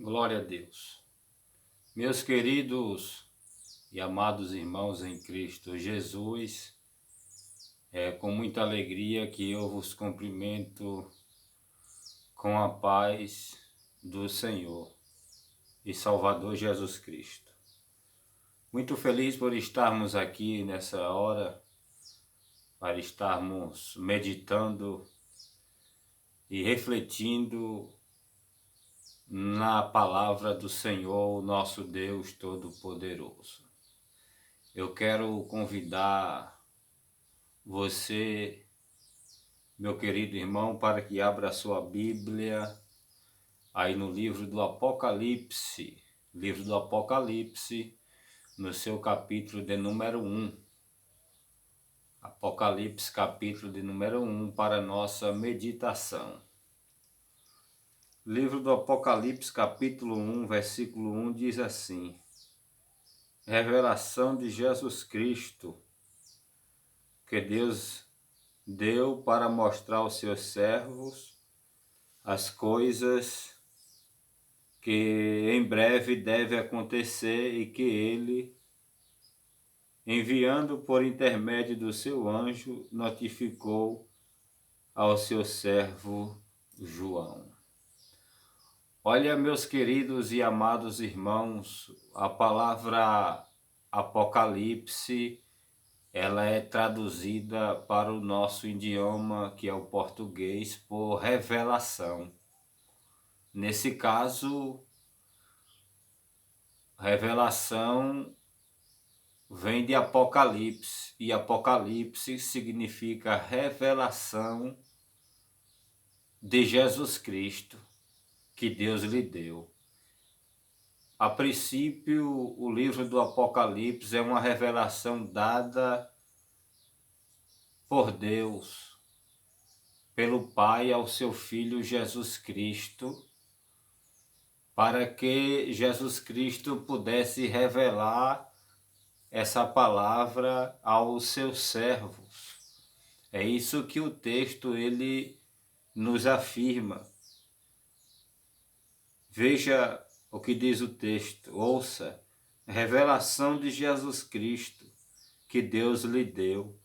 Glória a Deus. Meus queridos e amados irmãos em Cristo Jesus, é com muita alegria que eu vos cumprimento com a paz do Senhor e Salvador Jesus Cristo. Muito feliz por estarmos aqui nessa hora, para estarmos meditando e refletindo na palavra do Senhor, nosso Deus Todo-Poderoso. Eu quero convidar você, meu querido irmão, para que abra a sua Bíblia aí no livro do Apocalipse, no seu capítulo de número 1. Apocalipse, capítulo de número 1, para nossa meditação. Livro do Apocalipse, capítulo 1, versículo 1, diz assim: Revelação de Jesus Cristo, que Deus deu para mostrar aos seus servos as coisas que em breve deve acontecer e que ele, enviando por intermédio do seu anjo, notificou ao seu servo João. Olha, meus queridos e amados irmãos, a palavra Apocalipse, ela é traduzida para o nosso idioma, que é o português, por revelação. Nesse caso, revelação vem de Apocalipse, e Apocalipse significa revelação de Jesus Cristo, que Deus lhe deu. A princípio, o livro do Apocalipse é uma revelação dada por Deus, pelo Pai ao seu Filho Jesus Cristo, para que Jesus Cristo pudesse revelar essa palavra aos seus servos. É isso que o texto ele nos afirma. Veja o que diz o texto, ouça: revelação de Jesus Cristo, que Deus lhe deu,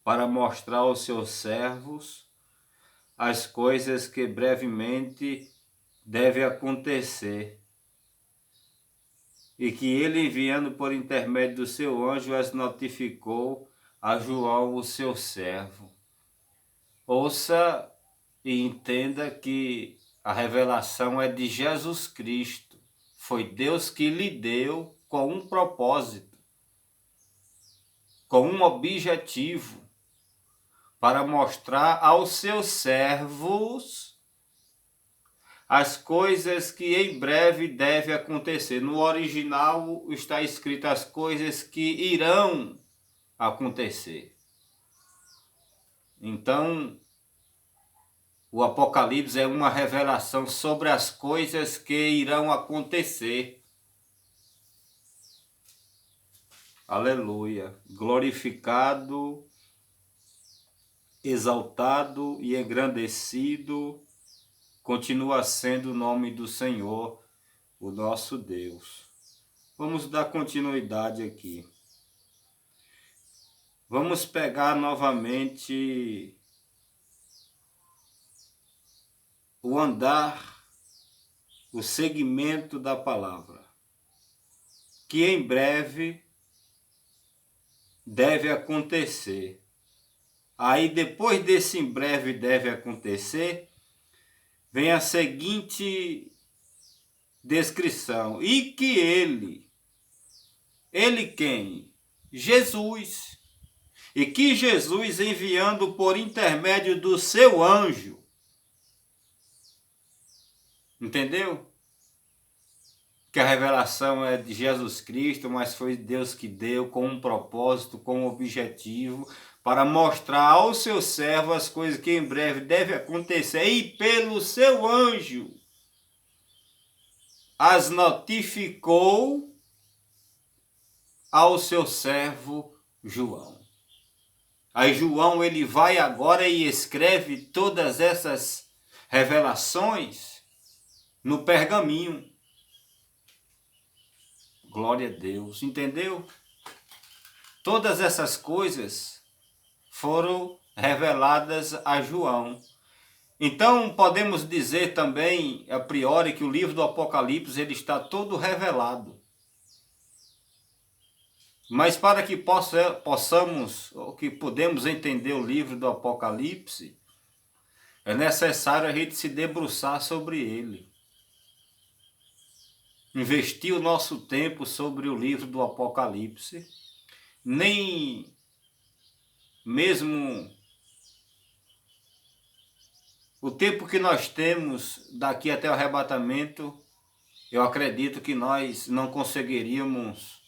para mostrar aos seus servos as coisas que brevemente deve acontecer, e que ele, enviando por intermédio do seu anjo, as notificou a João, o seu servo. Ouça e entenda que a revelação é de Jesus Cristo. Foi Deus que lhe deu com um propósito, com um objetivo, para mostrar aos seus servos as coisas que em breve deve acontecer. No original está escrito as coisas que irão acontecer. Então, o Apocalipse é uma revelação sobre as coisas que irão acontecer. Aleluia! Glorificado, exaltado e engrandecido continua sendo o nome do Senhor, o nosso Deus. Vamos dar continuidade aqui. Vamos pegar novamente o andar, o segmento da palavra, que em breve deve acontecer. Aí depois desse em breve deve acontecer, vem a seguinte descrição: e que ele quem? Jesus. E que Jesus, enviando por intermédio do seu anjo, entendeu? Que a revelação é de Jesus Cristo, mas foi Deus que deu com um propósito, com um objetivo, para mostrar aos seus servos as coisas que em breve devem acontecer, e pelo seu anjo as notificou ao seu servo João. Aí João ele vai agora e escreve todas essas revelações no pergaminho. Glória a Deus, entendeu? Todas essas coisas foram reveladas a João. Então podemos dizer também, a priori, que o livro do Apocalipse ele está todo revelado. Mas para que possamos, ou que podemos entender o livro do Apocalipse, é necessário a gente se debruçar sobre ele. Investir o nosso tempo sobre o livro do Apocalipse. Nem mesmo o tempo que nós temos daqui até o arrebatamento, eu acredito que nós não conseguiríamos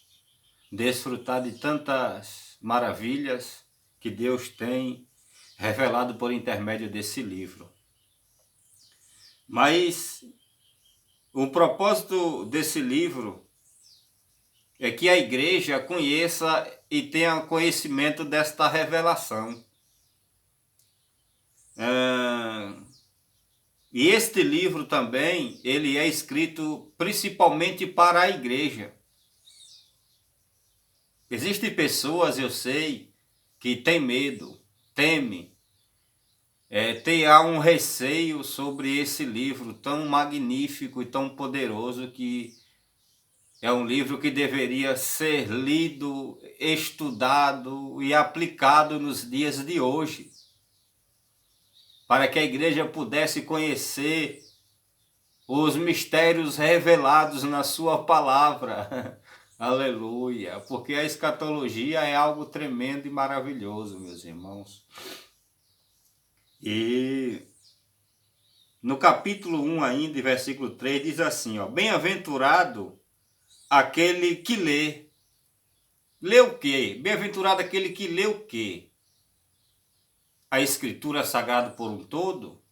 desfrutar de tantas maravilhas que Deus tem revelado por intermédio desse livro. Mas o propósito desse livro é que a igreja conheça e tenha conhecimento desta revelação. E este livro também, ele é escrito principalmente para a igreja. Existem pessoas, eu sei, que têm medo, temem, há um receio sobre esse livro tão magnífico e tão poderoso, que é um livro que deveria ser lido, estudado e aplicado nos dias de hoje, para que a igreja pudesse conhecer os mistérios revelados na sua palavra. Aleluia! Porque a escatologia é algo tremendo e maravilhoso, meus irmãos. E no capítulo 1 ainda, versículo 3, diz assim, ó: bem-aventurado aquele que lê. Lê o quê? Bem-aventurado aquele que lê o quê? A Escritura Sagrada por um todo?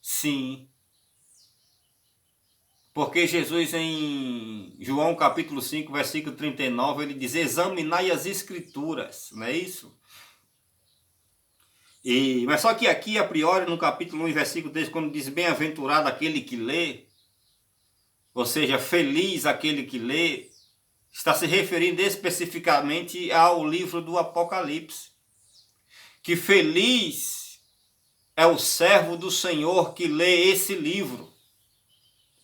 Sim. Porque Jesus em João capítulo 5, versículo 39, ele diz, examinai as Escrituras, não é isso? Mas só que aqui, a priori, no capítulo 1, versículo 3, quando diz bem-aventurado aquele que lê, ou seja, feliz aquele que lê, está se referindo especificamente ao livro do Apocalipse. Que feliz é o servo do Senhor que lê esse livro,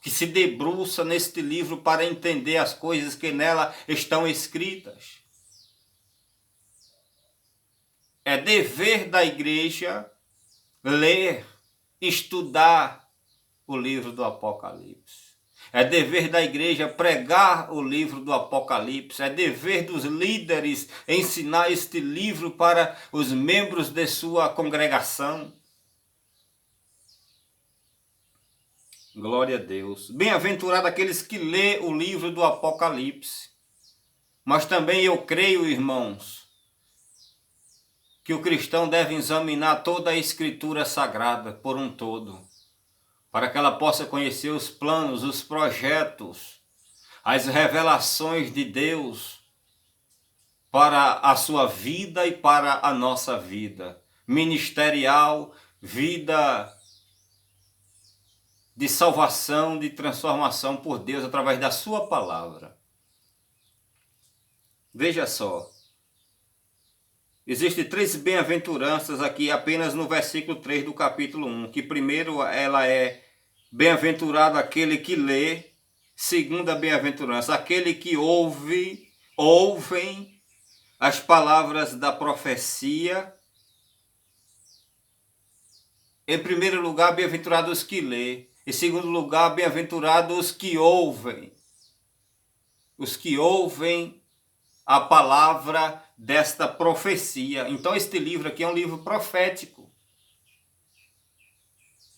que se debruça neste livro para entender as coisas que nela estão escritas. É dever da igreja ler, estudar o livro do Apocalipse. É dever da igreja pregar o livro do Apocalipse. É dever dos líderes ensinar este livro para os membros de sua congregação. Glória a Deus. Bem-aventurado aqueles que lê o livro do Apocalipse. Mas também eu creio, irmãos, que o cristão deve examinar toda a Escritura Sagrada por um todo, para que ela possa conhecer os planos, os projetos, as revelações de Deus para a sua vida e para a nossa vida ministerial, vida de salvação, de transformação por Deus através da sua palavra. Veja só, existem 3 bem-aventuranças aqui apenas no versículo 3 do capítulo 1, que primeiro ela é bem-aventurado aquele que lê, segunda bem-aventurança, aquele que ouvem as palavras da profecia. Em primeiro lugar, bem-aventurados os que lê. Em segundo lugar, bem-aventurados os que ouvem. Os que ouvem a palavra desta profecia. Então este livro aqui é um livro profético.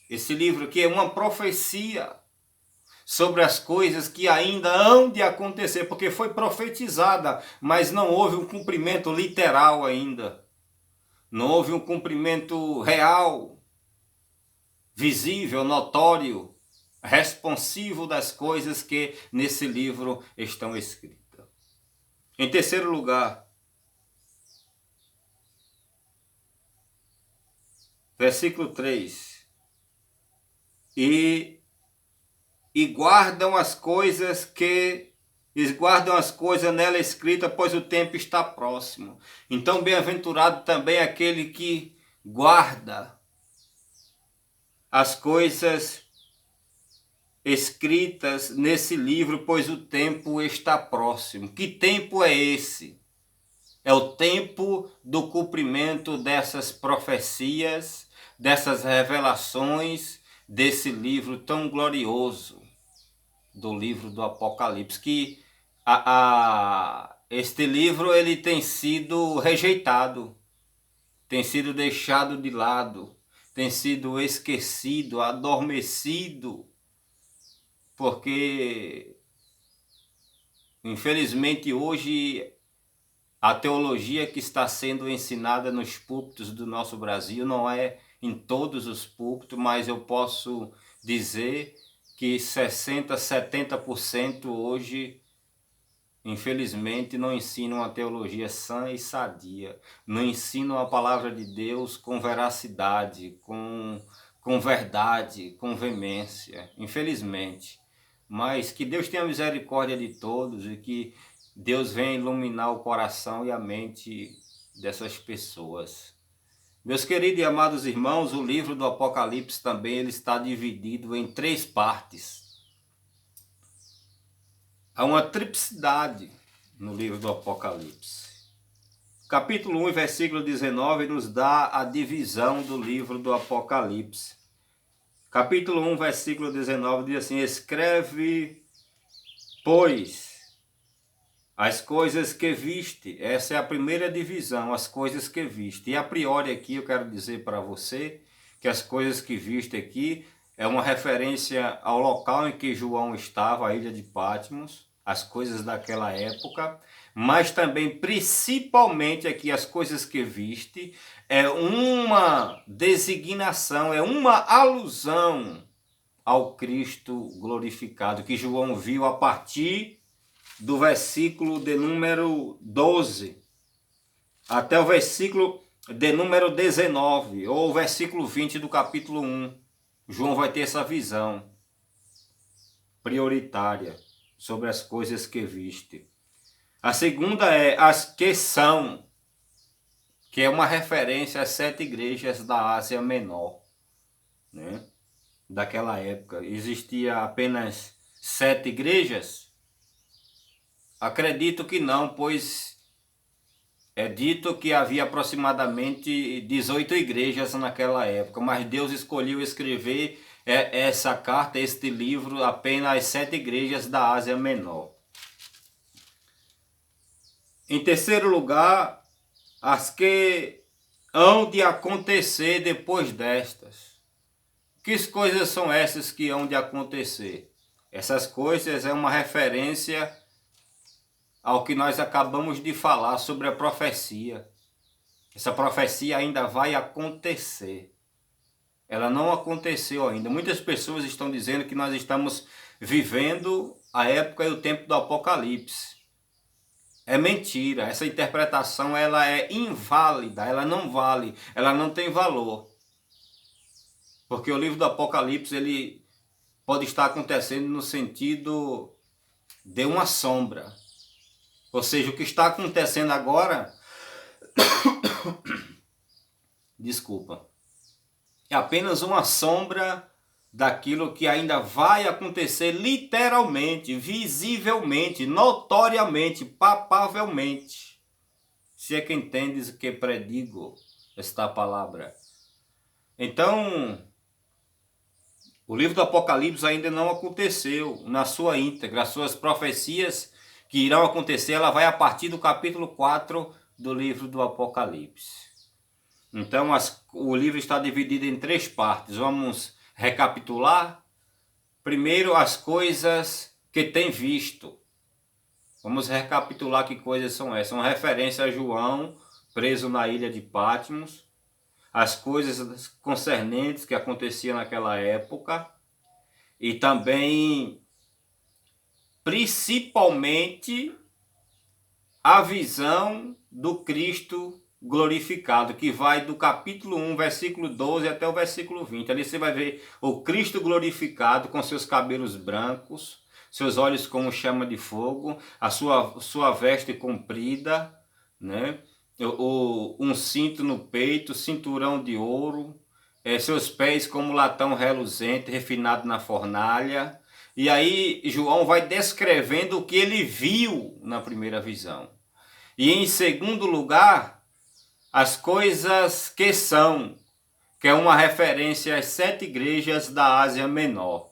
Esse livro aqui é uma profecia sobre as coisas que ainda hão de acontecer, porque foi profetizada, mas não houve um cumprimento literal ainda. Não houve um cumprimento real, visível, notório, responsivo das coisas que nesse livro estão escritas. Em terceiro lugar, versículo 3. E e guardam as coisas nela escritas, pois o tempo está próximo. Então, bem-aventurado também aquele que guarda as coisas escritas nesse livro, pois o tempo está próximo. Que tempo é esse? É o tempo do cumprimento dessas profecias, dessas revelações, desse livro tão glorioso, do livro do Apocalipse, que este livro ele tem sido rejeitado, tem sido deixado de lado, tem sido esquecido, adormecido, porque infelizmente hoje a teologia que está sendo ensinada nos púlpitos do nosso Brasil não é em todos os púlpitos, mas eu posso dizer que 60, 70% hoje, infelizmente, não ensinam a teologia sã e sadia, não ensinam a palavra de Deus com veracidade, com verdade, com veemência, infelizmente. Mas que Deus tenha misericórdia de todos e que Deus venha iluminar o coração e a mente dessas pessoas. Meus queridos e amados irmãos, o livro do Apocalipse também ele está dividido em 3 partes. Há uma triplicidade no livro do Apocalipse. Capítulo 1, versículo 19, nos dá a divisão do livro do Apocalipse. Capítulo 1, versículo 19 diz assim: escreve, pois, as coisas que viste. Essa é a primeira divisão, as coisas que viste. E a priori aqui eu quero dizer para você que as coisas que viste aqui é uma referência ao local em que João estava, a ilha de Patmos, as coisas daquela época, mas também principalmente aqui as coisas que viste é uma designação, é uma alusão ao Cristo glorificado, que João viu a partir do versículo de número 12 até o versículo de número 19, ou o versículo 20 do capítulo 1. João vai ter essa visão prioritária sobre as coisas que viste. A segunda é as que são, que é uma referência às 7 igrejas da Ásia Menor, né? Daquela época. Existia apenas 7 igrejas? Acredito que não, pois é dito que havia aproximadamente 18 igrejas naquela época, mas Deus escolheu escrever essa carta, este livro, apenas às 7 igrejas da Ásia Menor. Em terceiro lugar, as que hão de acontecer depois destas. Que coisas são essas que hão de acontecer? Essas coisas é uma referência ao que nós acabamos de falar sobre a profecia. Essa profecia ainda vai acontecer. Ela não aconteceu ainda. Muitas pessoas estão dizendo que nós estamos vivendo a época e o tempo do Apocalipse. É mentira. Essa interpretação ela é inválida, ela não vale, ela não tem valor. Porque o livro do Apocalipse ele pode estar acontecendo no sentido de uma sombra. Ou seja, o que está acontecendo agora, desculpa, é apenas uma sombra daquilo que ainda vai acontecer literalmente, visivelmente, notoriamente, palpavelmente. Se é que entendes o que predigo esta palavra. Então, o livro do Apocalipse ainda não aconteceu na sua íntegra. As suas profecias que irão acontecer, ela vai a partir do capítulo 4 do livro do Apocalipse. Então, o livro está dividido em 3 partes. Vamos recapitular. Primeiro, as coisas que tem visto. Vamos recapitular que coisas são essas. Uma referência a João, preso na ilha de Patmos. As coisas concernentes que aconteciam naquela época. E também, principalmente, a visão do Cristo glorificado, que vai do capítulo 1, versículo 12 até o versículo 20. Ali você vai ver o Cristo glorificado com seus cabelos brancos, seus olhos como chama de fogo, a sua veste comprida, né? Um cinto no peito, cinturão de ouro, seus pés como latão reluzente, refinado na fornalha. E aí João vai descrevendo o que ele viu na primeira visão. E em segundo lugar, as coisas que são, que é uma referência às 7 igrejas da Ásia Menor.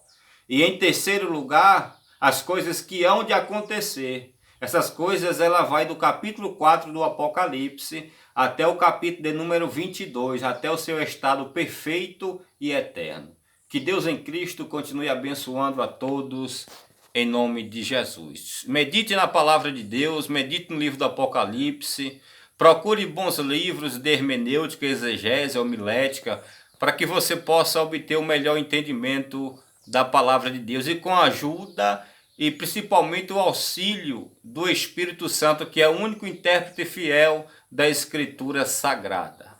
E em terceiro lugar, as coisas que hão de acontecer. Essas coisas ela vai do capítulo 4 do Apocalipse até o capítulo de número 22, até o seu estado perfeito e eterno. Que Deus em Cristo continue abençoando a todos em nome de Jesus. Medite na palavra de Deus, medite no livro do Apocalipse, procure bons livros de hermenêutica, exegese, homilética, para que você possa obter o melhor entendimento da palavra de Deus e com a ajuda e principalmente o auxílio do Espírito Santo, que é o único intérprete fiel da Escritura Sagrada.